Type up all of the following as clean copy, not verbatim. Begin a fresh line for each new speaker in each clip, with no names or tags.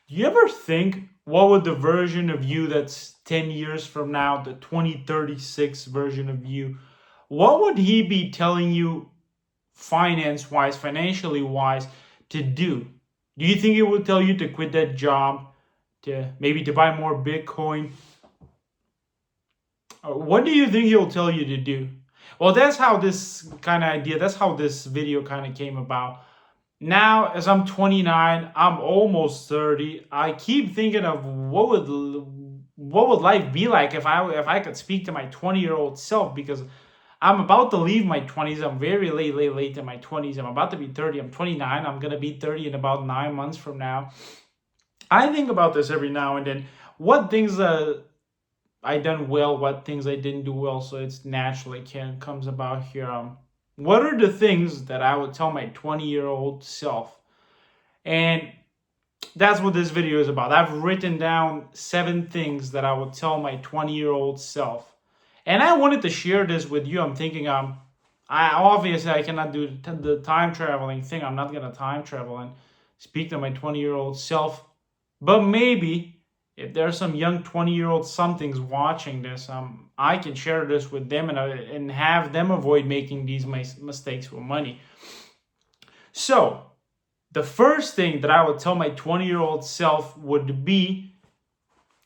Do you ever think what would the version of you that's 10 years from now, the 2036 version of you, what would he be telling you finance wise, financially wise, to do? Do you think he would tell you to quit that job, to maybe to buy more Bitcoin? What do you think he'll tell you to do? Well, that's how this kind of idea, that's how this video kind of came about. Now, as I'm 29, I'm almost 30. I keep thinking of what would life be like if I could speak to my 20-year-old self, because I'm about to leave my 20s. I'm very late in my 20s. I'm about to be 30. I'm 29. I'm going to be 30 in about 9 months from now. I think about this every now and then. What things I done well, what things I didn't do well, so it's naturally comes about here. What are the things that I would tell my 20-year-old self? And that's what this video is about. I've written down 7 things that I would tell my 20-year-old self. And I wanted to share this with you. I'm thinking I obviously I cannot do the time traveling thing. I'm not gonna time travel and speak to my 20-year-old self. But maybe if there's some young 20-year-old somethings watching this, I can share this with them and have them avoid making these mistakes with money. So the first thing that I would tell my 20-year-old self would be,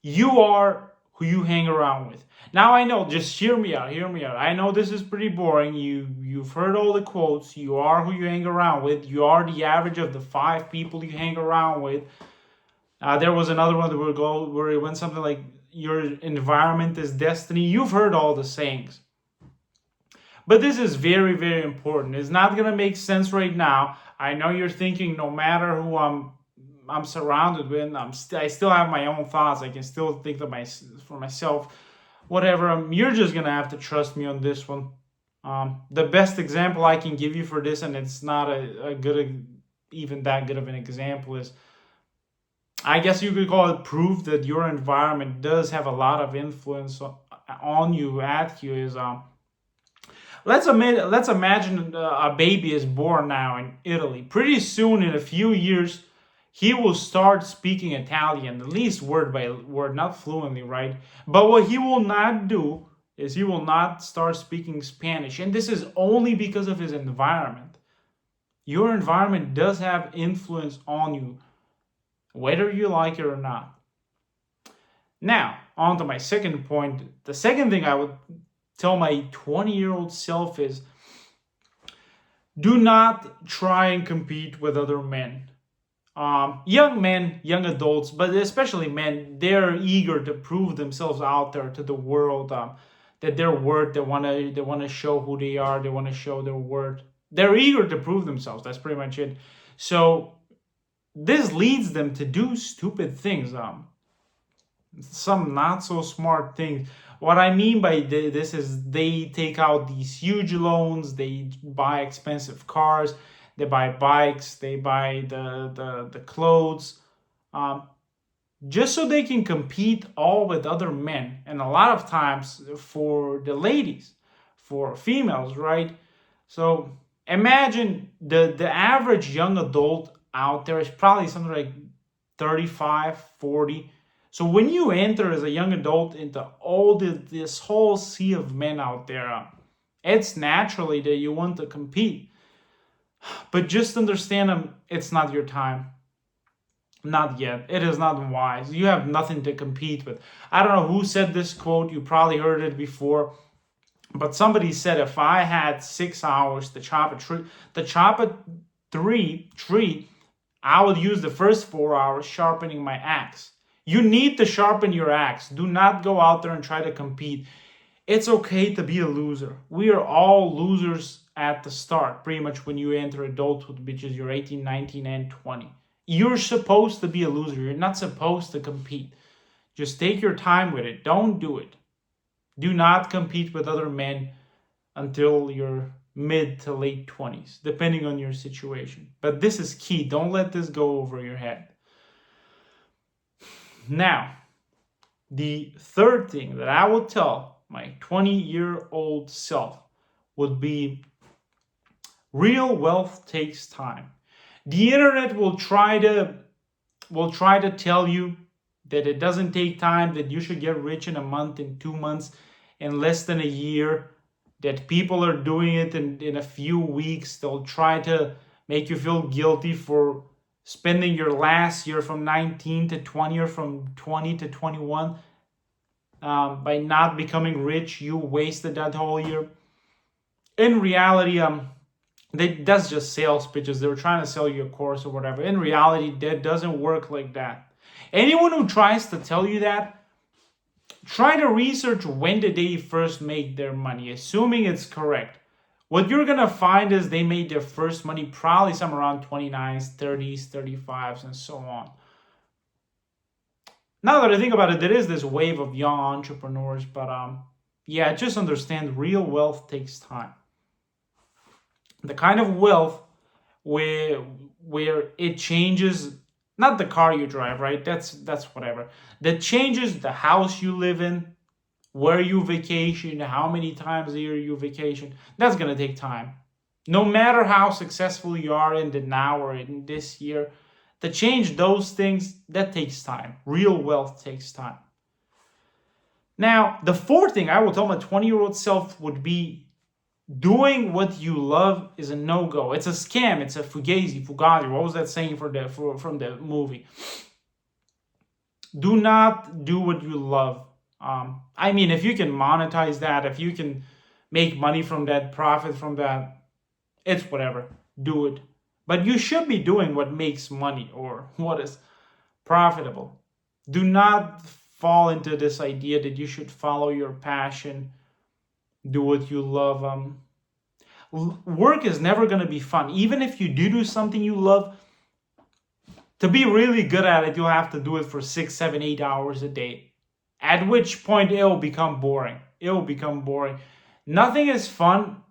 you are who you hang around with. Now I know, just hear me out. I know this is pretty boring. You've heard all the quotes. You are who you hang around with. You are the average of the 5 people you hang around with. There was another one where it went something like, your environment is destiny. You've heard all the sayings. But this is very, very important. It's not gonna make sense right now. I know you're thinking, no matter who I'm surrounded with, I still have my own thoughts. I can still think for myself. Whatever. You're just gonna have to trust me on this one. The best example I can give you for this, and it's not even that good of an example, is, I guess you could call it proof that your environment does have a lot of influence on you, at you, is let's imagine a baby is born now in Italy. Pretty soon, in a few years, he will start speaking Italian, at least word by word, not fluently, right? But what he will not do is he will not start speaking Spanish. And this is only because of his environment. Your environment does have influence on you, whether you like it or not. Now, on to my second point. The second thing I would tell my 20-year-old self is, do not try and compete with other men. Young men, young adults, but especially men, they're eager to prove themselves out there to the world, that they're worth. They wanna show who they are. They wanna show their worth. They're eager to prove themselves. That's pretty much it. So this leads them to do stupid things, some not so smart things. What I mean by this is, they take out these huge loans, they buy expensive cars, they buy bikes, they buy the clothes, just so they can compete all with other men. And a lot of times for the ladies, for females, right? So imagine the average young adult out there is probably something like 35, 40. So when you enter as a young adult into this whole sea of men out there, it's naturally that you want to compete. But just understand, it's not your time. Not yet. It is not wise. You have nothing to compete with. I don't know who said this quote. You probably heard it before. But somebody said, if I had 6 hours to chop a tree, I would use the first 4 hours sharpening my axe. You need to sharpen your axe. Do not go out there and try to compete. It's okay to be a loser. We are all losers at the start, pretty much when you enter adulthood, which is you're 18, 19, and 20. You're supposed to be a loser. You're not supposed to compete. Just take your time with it. Don't do it. Do not compete with other men until your mid to late 20s, depending on your situation. But this is key. Don't let this go over your head. Now, the third thing that I will tell my 20-year-old self would be, real wealth takes time. The internet will try to will try to tell you that it doesn't take time, that you should get rich in a month, in 2 months, in less than a year, that people are doing it in a few weeks. They'll try to make you feel guilty for spending your last year from 19 to 20 or from 20 to 21 by not becoming rich. You wasted that whole year. In reality, that's just sales pitches. They were trying to sell you a course or whatever. In reality, that doesn't work like that. Anyone who tries to tell you that, try to research when did they first make their money, assuming it's correct. What you're going to find is they made their first money probably somewhere around 29s, 30s, 35s, and so on. Now that I think about it, there is this wave of young entrepreneurs, but yeah, just understand real wealth takes time. The kind of wealth where it changes, not the car you drive, right? That's whatever. That changes the house you live in, where you vacation, how many times a year you vacation. That's gonna take time. No matter how successful you are in the now or in this year, to change those things, that takes time. Real wealth takes time. Now, the fourth thing I will tell my 20-year-old self would be doing what you love is a no-go. It's a scam. It's a fugazi. What was that saying from the movie? Do not do what you love. I mean, if you can monetize that, if you can make money from that, profit from that, it's whatever. Do it. But you should be doing what makes money or what is profitable. Do not fall into this idea that you should follow your passion, do what you love. Work is never going to be fun. Even if you do something you love, to be really good at it, you'll have to do it for 6, 7, 8 hours a day. At which point it will become boring. It will become boring. Nothing is fun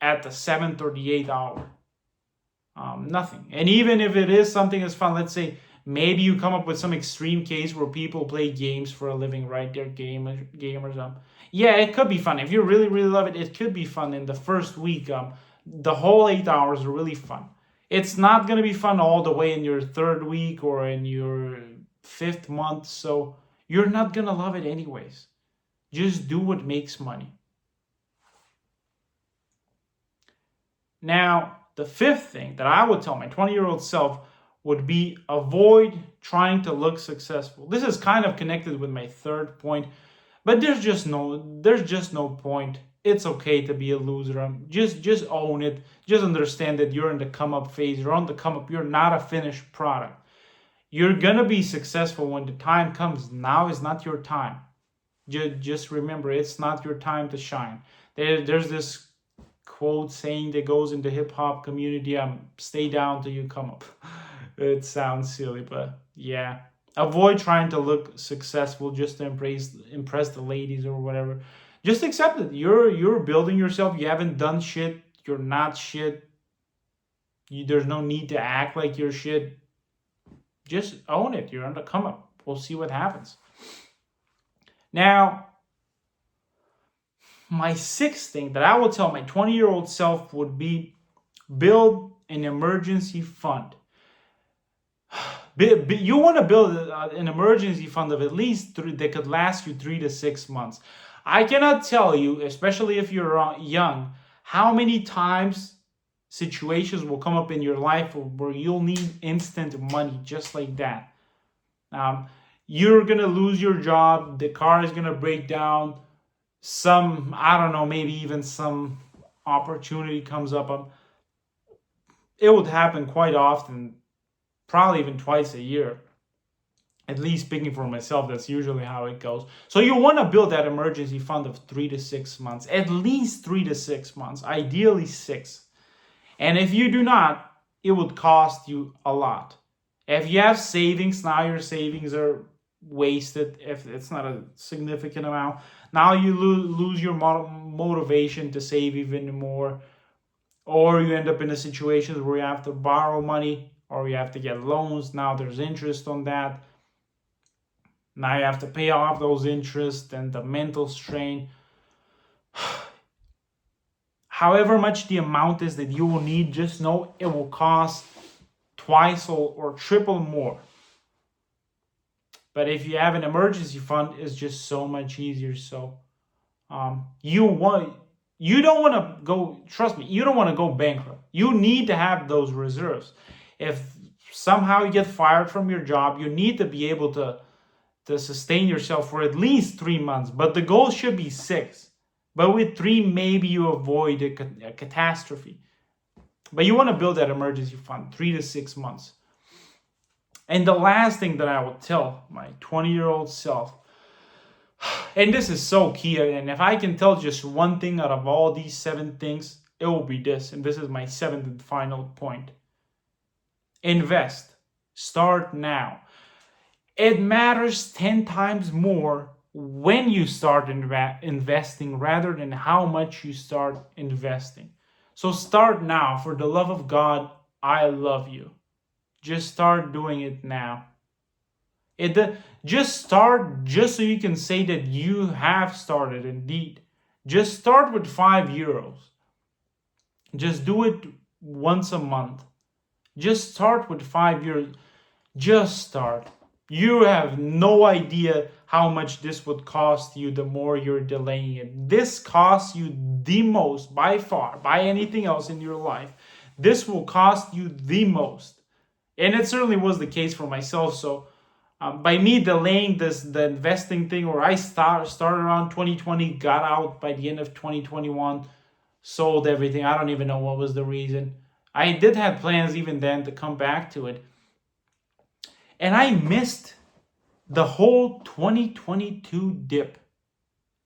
at the 7th or the 8th hour. Nothing. And even if it is something that's fun, let's say maybe you come up with some extreme case where people play games for a living, right? They're gamers. Yeah, it could be fun. If you really, really love it, it could be fun in the first week. The whole 8 hours are really fun. It's not going to be fun all the way in your 3rd week or in your 5th month. So you're not going to love it anyways. Just do what makes money. Now, the 5th thing that I would tell my 20-year-old self would be avoid trying to look successful. This is kind of connected with my 3rd point, but there's just no point. It's okay to be a loser. Just own it. Just understand that you're in the come up phase. You're on the come up. You're not a finished product. You're gonna be successful when the time comes. Now is not your time. Just remember, it's not your time to shine. There's this quote saying that goes in the hip hop community, stay down till you come up. It sounds silly, but yeah. Avoid trying to look successful just to impress the ladies or whatever. Just accept it. You're building yourself. You haven't done shit. You're not shit. There's no need to act like you're shit. Just own it. You're on the come up. We'll see what happens. Now, my 6th thing that I will tell my 20-year-old self would be build an emergency fund. You want to build an emergency fund of at least that could last you 3 to 6 months. I cannot tell you, especially if you're young, how many times situations will come up in your life where you'll need instant money just like that. You're going to lose your job. The car is going to break down. I don't know, maybe even some opportunity comes up. It would happen quite often, probably even twice a year. At least speaking for myself, that's usually how it goes. So you want to build that emergency fund of 3 to 6 months, at least 3 to 6 months, ideally 6. And if you do not, it would cost you a lot. If you have savings, now your savings are wasted if it's not a significant amount. Now you lose your motivation to save even more, or you end up in a situation where you have to borrow money or you have to get loans. Now there's interest on that. Now you have to pay off those interests and the mental strain. However much the amount is that you will need, just know it will cost twice or triple more. But if you have an emergency fund, it's just so much easier. So you don't want to go, trust me, you don't want to go bankrupt. You need to have those reserves. If somehow you get fired from your job, you need to be able to sustain yourself for at least 3 months. But the goal should be 6. But with 3, maybe you avoid a catastrophe. But you want to build that emergency fund 3 to 6 months. And the last thing that I will tell my 20-year-old self, and this is so key, and if I can tell just one thing out of all these 7 things, it will be this. And this is my 7th and final point. Invest. Start now. It matters 10 times more when you start investing rather than how much you start investing. So start now. For the love of God, I love you. Just start doing it now. Just start just so you can say that you have started indeed. Just start with €5. Just do it once a month. Just start with €5. Just start. You have no idea how much this would cost you the more you're delaying it. This costs you the most by far, by anything else in your life. This will cost you the most. And it certainly was the case for myself. So by me delaying the investing thing, or I started around 2020, got out by the end of 2021, sold everything. I don't even know what was the reason. I did have plans even then to come back to it. And I missed the whole 2022 dip.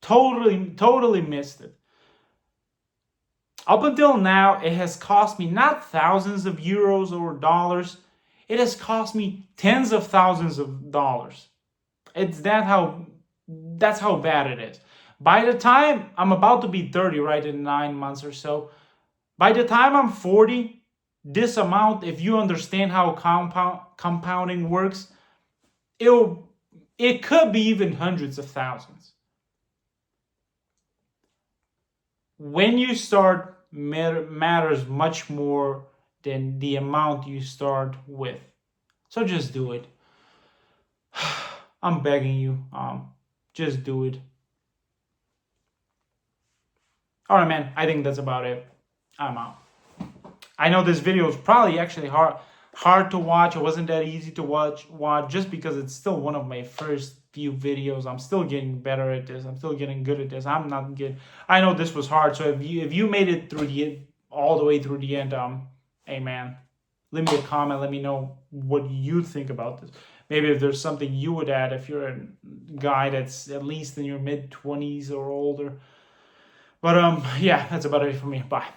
Totally missed it. Up until now, it has cost me not thousands of euros or dollars. It has cost me tens of thousands of dollars. That's how bad it is. By the time I'm about to be 30, right, in 9 months or so, by the time I'm 40, this amount, if you understand how compounding works, it could be even hundreds of thousands. When you start matters much more than the amount you start with. So just do it. I'm begging you. Just do it. All right, man. I think that's about it. I'm out. I know this video is probably actually hard to watch. It wasn't that easy to watch just because it's still one of my first few videos. I'm still getting better at this. I'm still getting good at this. I'm not good. I know this was hard. So if you made it through all the way through the end, hey man, leave me a comment. Let me know what you think about this. Maybe if there's something you would add if you're a guy that's at least in your mid-20s or older. But yeah, that's about it for me. Bye.